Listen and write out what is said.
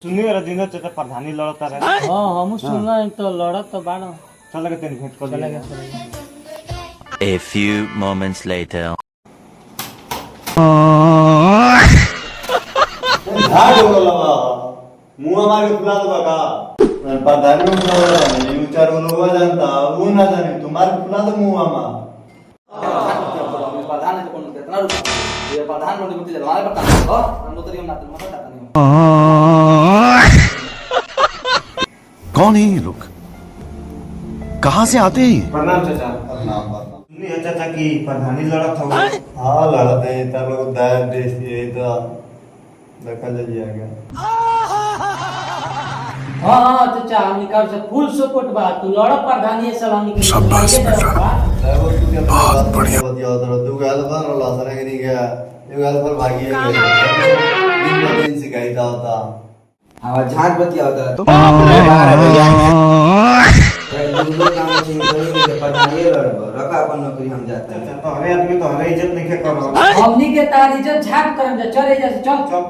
सुनिए रजिंदर चाचा प्रधानी लड़ता रहे। हां हम सुनला तो लड़त तो बाड़ो। चल के तेन भेंट कर दिया। A few moments later. झाड़ हो गला मुंह मार के फुला दो का प्रधान में फुला नहीं उचार लोग जानता वो ना जाने तुम्हारे फुला दो मुंह मामा प्रधान है कौन कितना रुपया ये प्रधान मंत्री मुझे हमारे प्रधान और हम तो हम नाते मत आता नहीं कौन है ये लोग? कहां से आते हैं? प्रणाम चाचा। नाम सुनिए चाचा की प्रधानी लड़त हो। हाँ लड़ते हैं तब लोग दायर देश ये तो देखा जाइए गया हां तो चाह निकाल से फुल सपोर्ट बा तू लड़ प्रधानी सलामी के शाबाश बेटा। बहुत बढ़िया बतिया उधर तू गया तो पर लासने के नहीं गया ये गया पर भागी है दिन सिखाई था होता हां झाट बतिया उधर तो प्रधान ये रखा अपन नौकरी हम जाते हैं तो हरे आदमी तो हरे इज्जत नहीं के करो। हमनी के तार इज्जत झाट करम जा चल जा चल चल।